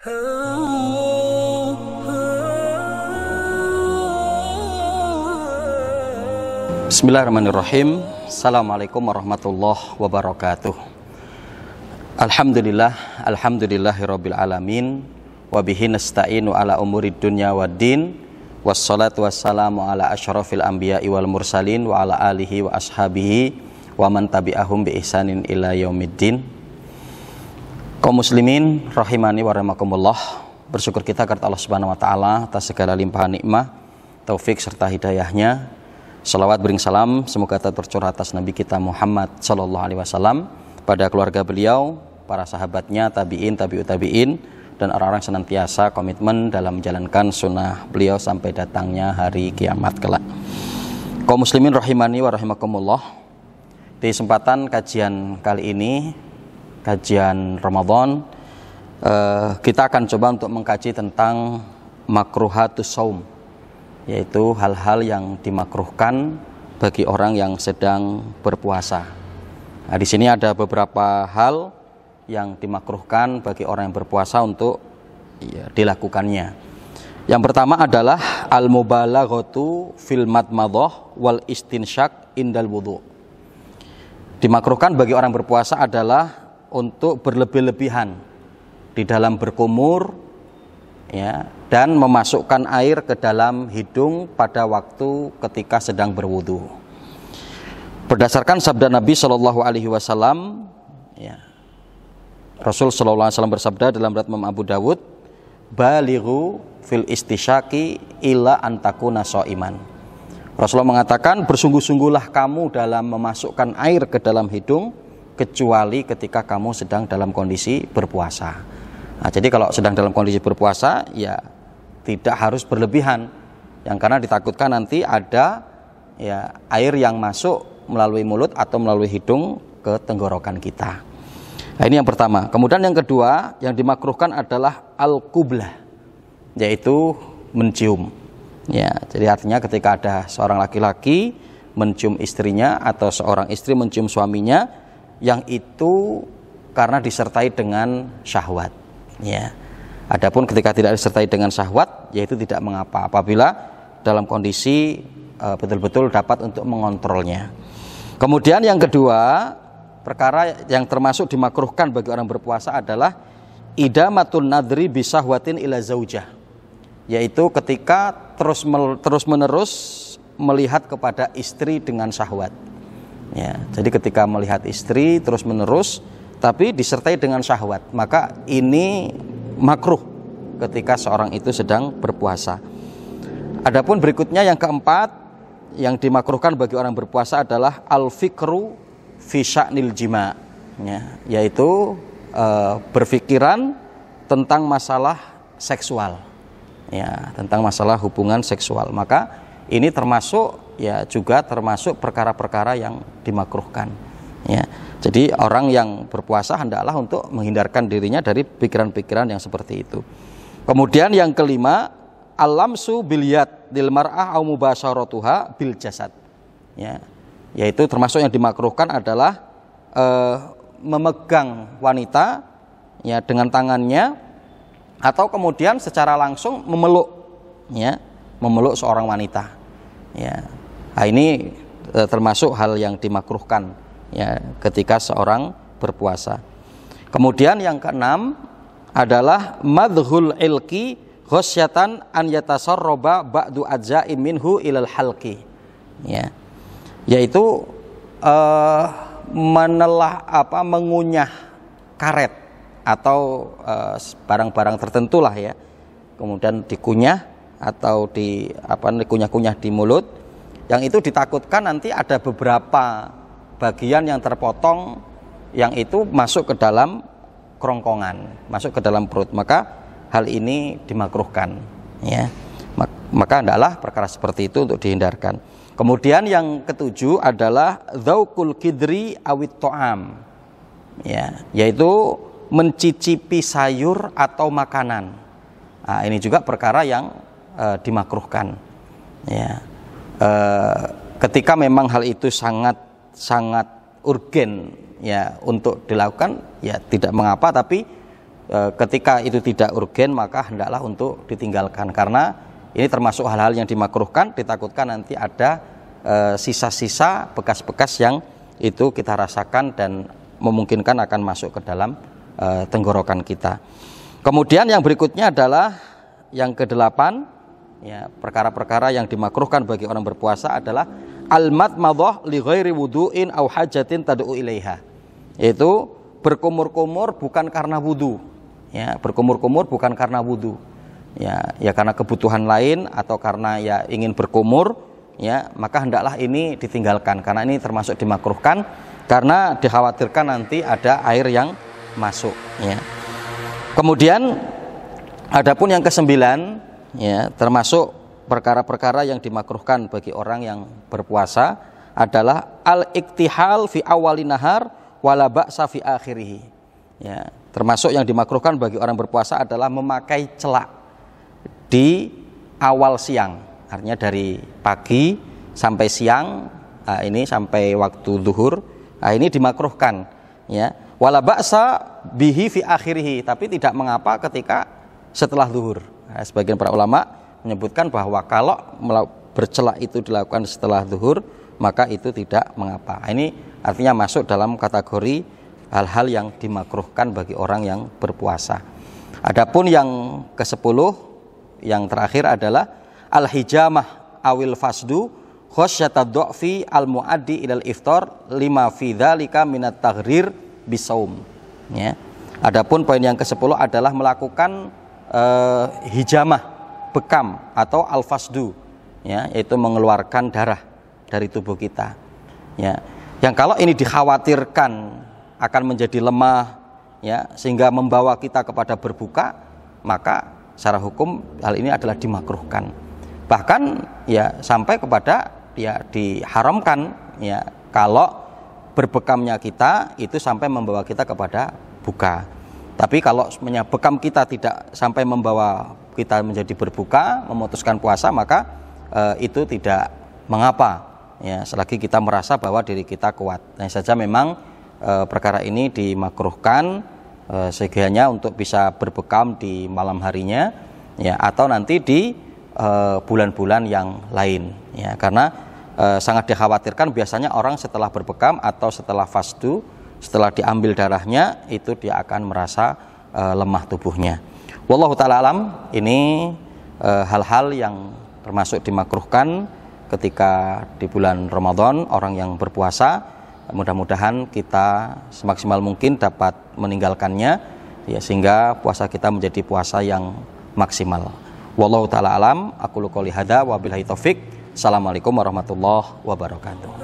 Bismillahirrahmanirrahim. Assalamualaikum warahmatullahi wabarakatuh. Alhamdulillahirabbil alamin wa bihi nasta'inu ala umurid dunya waddin wassalatu wassalamu ala asyrafil anbiya'i wal mursalin wa ala alihi wa ashabihi wa man tabi'ahum bi ihsanin ila yaumiddin. Kaum muslimin rahimani wa rahimakumullah, bersyukur kita kepada Allah Subhanahu wa taala atas segala limpahan nikmat, taufik serta hidayahnya. Salawat bering salam semoga tercurah atas Nabi kita Muhammad sallallahu alaihi wasallam, pada keluarga beliau, para sahabatnya, tabi'in, tabi'ut tabi'in, dan orang-orang senantiasa komitmen dalam menjalankan sunnah beliau sampai datangnya hari kiamat kelak. Kaum muslimin rahimani wa rahimakumullah, di kesempatan kajian kali ini, kajian Ramadan, kita akan coba untuk mengkaji tentang makruhatus shaum, yaitu hal-hal yang dimakruhkan bagi orang yang sedang berpuasa. Nah, di sini ada beberapa hal yang dimakruhkan bagi orang yang berpuasa untuk dilakukannya. Yang pertama adalah al-mubalaghatu fil madmadhah wal istinsyak indal wudhu. Dimakruhkan bagi orang berpuasa adalah untuk berlebih-lebihan di dalam berkumur, ya, dan memasukkan air ke dalam hidung pada waktu ketika sedang berwudu. Berdasarkan sabda Nabi Shallallahu Alaihi Wasallam, ya, Rasul Shallallahu Alaihi Wasallam bersabda dalam riwayat Imam Abu Dawud, balighu fil istisyaki illa antakuna shaiman. Rasulullah mengatakan, bersungguh-sungguhlah kamu dalam memasukkan air ke dalam hidung kecuali ketika kamu sedang dalam kondisi berpuasa. Nah, jadi kalau sedang dalam kondisi berpuasa, ya tidak harus berlebihan, yang karena ditakutkan nanti ada ya air yang masuk melalui mulut atau melalui hidung ke tenggorokan kita. Nah, ini yang pertama. Kemudian yang kedua yang dimakruhkan adalah al-qublah, yaitu mencium. Ya, jadi artinya ketika ada seorang laki-laki mencium istrinya atau seorang istri mencium suaminya, yang itu karena disertai dengan syahwat. Ya. Adapun ketika tidak disertai dengan syahwat, yaitu tidak mengapa apabila dalam kondisi betul-betul dapat untuk mengontrolnya. Kemudian yang kedua, perkara yang termasuk dimakruhkan bagi orang berpuasa adalah idamatun nadri bisahwatin ila zaujah, yaitu ketika terus-menerus melihat kepada istri dengan syahwat. Ya, jadi ketika melihat istri terus-menerus tapi disertai dengan syahwat, maka ini makruh ketika seorang itu sedang berpuasa. Adapun berikutnya yang keempat yang dimakruhkan bagi orang berpuasa adalah al-fikru fi sya'nil jima', ya, yaitu berpikiran tentang masalah seksual, ya, tentang masalah hubungan seksual. Maka ini termasuk, ya, juga termasuk perkara-perkara yang dimakruhkan, ya. Jadi orang yang berpuasa hendaklah untuk menghindarkan dirinya dari pikiran-pikiran yang seperti itu. Kemudian yang kelima, al-lamsu bil yad lil mar'ah au mubasyaratuha bil jasad, ya, yaitu termasuk yang dimakruhkan adalah memegang wanita, ya, dengan tangannya atau kemudian secara langsung memeluk, ya, memeluk seorang wanita, ya. Nah, ini termasuk hal yang dimakruhkan, ya, ketika seorang berpuasa. Kemudian yang keenam adalah madhul ilki ghasyatan an yatasarraba ba'du ajza'in minhu ilal halqi, ya, yaitu mengunyah karet atau barang-barang tertentu lah, ya, kemudian dikunyah atau dikunyah-kunyah di mulut, yang itu ditakutkan nanti ada beberapa bagian yang terpotong yang itu masuk ke dalam kerongkongan, masuk ke dalam perut, maka hal ini dimakruhkan, ya. Maka hendaklah perkara seperti itu untuk dihindarkan. Kemudian yang ketujuh adalah dzauqul kidri awit to'am, ya, yaitu mencicipi sayur atau makanan. Nah, ini juga perkara yang dimakruhkan, ya. Ketika memang hal itu sangat urgen, ya, untuk dilakukan, ya tidak mengapa, tapi ketika itu tidak urgen maka hendaklah untuk ditinggalkan, karena ini termasuk hal-hal yang dimakruhkan, ditakutkan nanti ada sisa-sisa bekas-bekas yang itu kita rasakan dan memungkinkan akan masuk ke dalam tenggorokan kita. Kemudian yang berikutnya adalah yang ke-8, ya, perkara-perkara yang dimakruhkan bagi orang berpuasa adalah al-madmadhah li ghairi wudu'in aw hajatin tad'u ilaiha. Yaitu berkumur-kumur bukan karena wudu. Ya, berkumur-kumur bukan karena wudu. Ya karena kebutuhan lain atau karena ya ingin berkumur, ya, maka hendaklah ini ditinggalkan karena ini termasuk dimakruhkan karena dikhawatirkan nanti ada air yang masuk, ya. Kemudian adapun yang ke-9, ya, termasuk perkara-perkara yang dimakruhkan bagi orang yang berpuasa adalah al-iktihal fi awalin nahar wala ba'sa fi akhirih. Ya, termasuk yang dimakruhkan bagi orang berpuasa adalah memakai celak di awal siang, artinya dari pagi sampai siang, ini sampai waktu zuhur, ini dimakruhkan, ya. Wala ba'sa bihi fi akhirih, tapi tidak mengapa ketika setelah zuhur. Sebagian para ulama menyebutkan bahwa kalau bercelak itu dilakukan setelah zuhur, maka itu tidak mengapa. Ini artinya masuk dalam kategori hal-hal yang dimakruhkan bagi orang yang berpuasa. Adapun yang ke-10, yang terakhir adalah al-hijamah awil fasdu khasyatad du'fi al-muaddi ilal iftar lima fi dzalika minat taghrir bisaum, ya. Adapun poin yang ke-10 adalah melakukan hijamah, bekam atau al-fasdu, ya, yaitu mengeluarkan darah dari tubuh kita, ya. Yang kalau ini dikhawatirkan akan menjadi lemah, ya, sehingga membawa kita kepada berbuka, maka secara hukum hal ini adalah dimakruhkan. Bahkan ya sampai kepada ya diharamkan, ya, kalau berbekamnya kita itu sampai membawa kita kepada buka. Tapi kalau bekam kita tidak sampai membawa kita menjadi berbuka, memutuskan puasa, maka itu tidak mengapa, ya, selagi kita merasa bahwa diri kita kuat. Hanya saja memang perkara ini dimakruhkan segianya untuk bisa berbekam di malam harinya, ya, atau nanti di bulan-bulan yang lain, ya, karena sangat dikhawatirkan biasanya orang setelah berbekam atau setelah fasdu, setelah diambil darahnya, itu dia akan merasa lemah tubuhnya. Wallahu ta'ala alam. Ini hal-hal yang termasuk dimakruhkan ketika di bulan Ramadan orang yang berpuasa. Mudah-mudahan kita semaksimal mungkin dapat meninggalkannya, ya, sehingga puasa kita menjadi puasa yang maksimal. Wallahu ta'ala alam. Aqulu qouli hadza wa billahi taufik. Assalamualaikum warahmatullahi wabarakatuh.